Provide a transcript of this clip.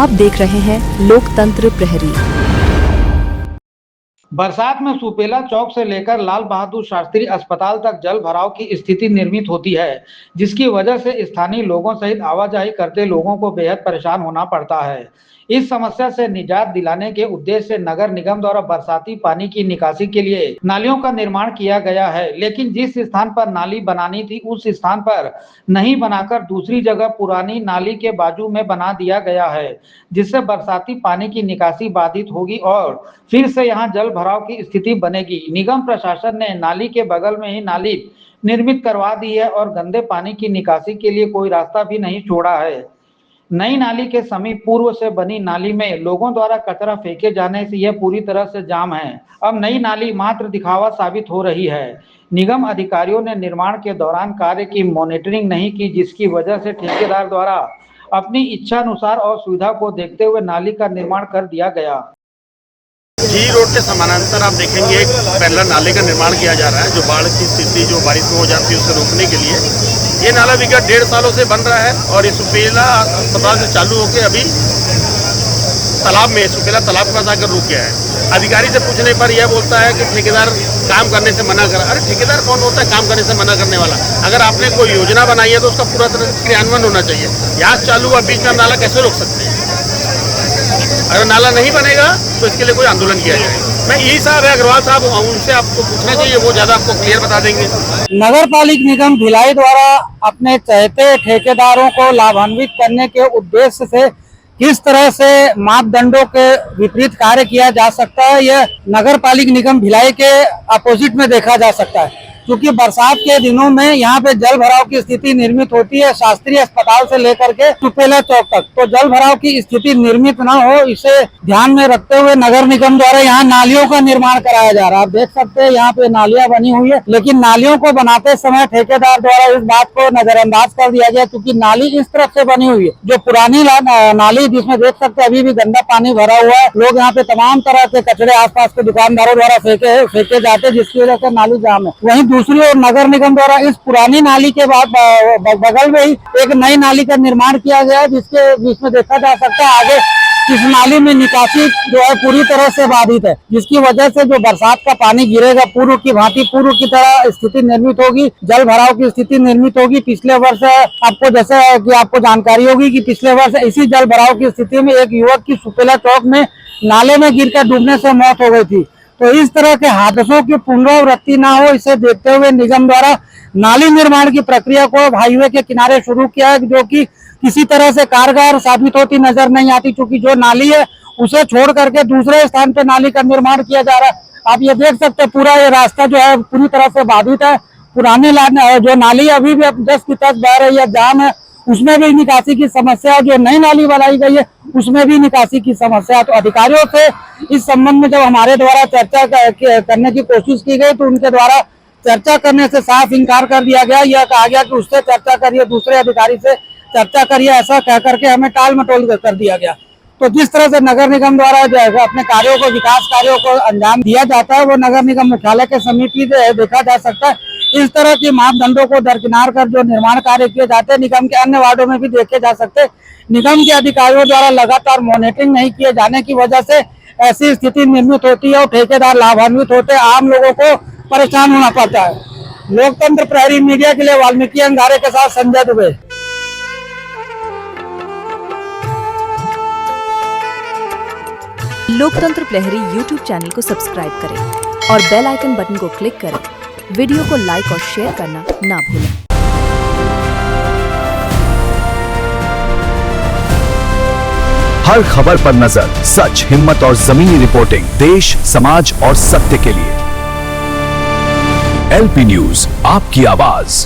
आप देख रहे हैं लोकतंत्र प्रहरी। बरसात में सुपेला चौक से लेकर लाल बहादुर शास्त्री अस्पताल तक जल भराव की स्थिति निर्मित होती है, जिसकी वजह से स्थानीय लोगों सहित आवाजाही करते लोगों को बेहद परेशान होना पड़ता है। इस समस्या से निजात दिलाने के उद्देश्य से नगर निगम द्वारा बरसाती पानी की निकासी के लिए नालियों का निर्माण किया गया है, लेकिन जिस स्थान पर नाली बनानी थी उस स्थान पर नहीं बनाकर दूसरी जगह पुरानी नाली के बाजू में बना दिया गया है, जिससे बरसाती पानी की निकासी बाधित होगी और फिर से यहाँ जल भराव की स्थिति बनेगी। निगम प्रशासन ने नाली के बगल में ही नाली निर्मित करवा दी है और गंदे पानी की निकासी के लिए कोई रास्ता भी नहीं छोड़ा है। नई नाली के समीप पूर्व से बनी नाली में लोगों द्वारा कचरा फेंके जाने से यह पूरी तरह से जाम है। अब नई नाली मात्र दिखावा साबित हो रही है। निगम अधिकारियों ने निर्माण के दौरान कार्य की मॉनिटरिंग नहीं की, जिसकी वजह से ठेकेदार द्वारा अपनी इच्छा अनुसार और सुविधा को देखते हुए नाली का निर्माण कर दिया गया। जी रोड के समानांतर आप देखेंगे एक पैरेलल नाले का निर्माण किया जा रहा है, जो बाढ़ की स्थिति जो बारिश में हो जाती है उससे रोकने के लिए। ये नाला विगत 1.5 सालों से बन रहा है और ये सुपेला अस्पताल से चालू होकर अभी तालाब में सुपेला तालाब के पास आकर रुक गया है। अधिकारी से पूछने पर यह बोलता है कि ठेकेदार काम करने से मना कर। अरे ठेकेदार कौन होता है काम करने से मना करने वाला? अगर आपने कोई योजना बनाई है तो उसका पूरा तरह से क्रियान्वयन होना चाहिए। यहाँ चालू हुआ बीच में नाला कैसे रोक सकते हैं? अगर नाला नहीं बनेगा तो इसके लिए कोई आंदोलन किया जाएगा। मैं यही साहब है अग्रवाल साहब, उनसे आपको पूछना चाहिए, वो ज्यादा आपको क्लियर बता देंगे। नगर पालिका निगम भिलाई द्वारा अपने चहेते ठेकेदारों को लाभान्वित करने के उद्देश्य से किस तरह से मापदंडों के विपरीत कार्य किया जा सकता है, यह नगर पालिका निगम भिलाई के अपोजिट में देखा जा सकता है। क्योंकि बरसात के दिनों में यहाँ पे जल भराव की स्थिति निर्मित होती है, शास्त्रीय अस्पताल से लेकर के सुपेला चौक तक। तो जल भराव की स्थिति निर्मित ना हो, इसे ध्यान में रखते हुए नगर निगम द्वारा यहाँ नालियों का निर्माण कराया जा रहा है। आप देख सकते हैं यहाँ पे नालियां बनी हुई है, लेकिन नालियों को बनाते समय ठेकेदार द्वारा इस बात को नजरअंदाज कर दिया गया, क्योंकि नाली इस तरफ से बनी हुई है, जो पुरानी नाली जिसमें देख सकते हैं अभी भी गंदा पानी भरा हुआ है। लोग यहाँ पे तमाम तरह के कचरे आसपास के दुकानदारों द्वारा फेंके जाते हैं, जिसकी वजह से नाली जाम है। वहीं दूसरी ओर नगर निगम द्वारा इस पुरानी नाली के बाद बगल में ही एक नई नाली का निर्माण किया गया है, जिसमें देखा जा सकता है आगे इस नाली में निकासी जो है पूरी तरह से बाधित है, जिसकी वजह से जो बरसात का पानी गिरेगा पूर्व की भांति पूर्व की तरह स्थिति निर्मित होगी, जल भराव की स्थिति निर्मित होगी। पिछले वर्ष आपको जैसे कि आपको जानकारी होगी कि पिछले वर्ष इसी जल भराव की स्थिति में एक युवक की सुपेला चौक में नाले में गिरकर डूबने से मौत हो गई थी। तो इस तरह के हादसों की पुनरावृत्ति ना हो, इसे देखते हुए निगम द्वारा नाली निर्माण की प्रक्रिया को हाईवे के किनारे शुरू किया है, जो कि किसी तरह से कारगर साबित होती नजर नहीं आती, क्योंकि जो नाली है उसे छोड़ करके दूसरे स्थान पे नाली का निर्माण किया जा रहा है। आप ये देख सकते हैं पूरा ये रास्ता जो है पूरी तरह से बाधित है। पुरानी जो नाली अभी भी 10 की 10 बह रही है, जाम है, उसमें भी निकासी की समस्या है। जो नई नाली बनाई गई है उसमें भी निकासी की समस्या है। तो अधिकारियों से इस संबंध में जब हमारे द्वारा चर्चा करने की कोशिश की गई तो उनके द्वारा चर्चा करने से साफ इनकार कर दिया गया। यह कहा गया कि उससे चर्चा करिए, दूसरे अधिकारी से चर्चा करिए, ऐसा कह करके हमें टाल मटोल कर दिया गया। तो जिस तरह से नगर निगम द्वारा जो है अपने कार्यों को, विकास कार्यों को अंजाम दिया जाता है, वो नगर निगम मुख्यालय के समीप ही देखा जा सकता है। इस तरह की मापदंडों को दरकिनार कर जो निर्माण कार्य किए जाते हैं निगम के अन्य वार्डों में भी देखे जा सकते हैं। निगम के अधिकारियों द्वारा लगातार मॉनिटरिंग नहीं किए जाने की वजह से ऐसी स्थिति निर्मित होती है और ठेकेदार लाभान्वित होते हैं, आम लोगों को परेशान होना पड़ता है। लोकतंत्र प्रहरी मीडिया के लिए वाल्मीकि अंगारे के साथ संजय दुबे। लोकतंत्र प्रहरी यूट्यूब चैनल को सब्सक्राइब करें और बेल आइकन बटन को क्लिक करें। वीडियो को लाइक और शेयर करना ना भूलें। हर खबर पर नजर, सच, हिम्मत और जमीनी रिपोर्टिंग, देश, समाज और सत्य के लिए। LP न्यूज, आपकी आवाज।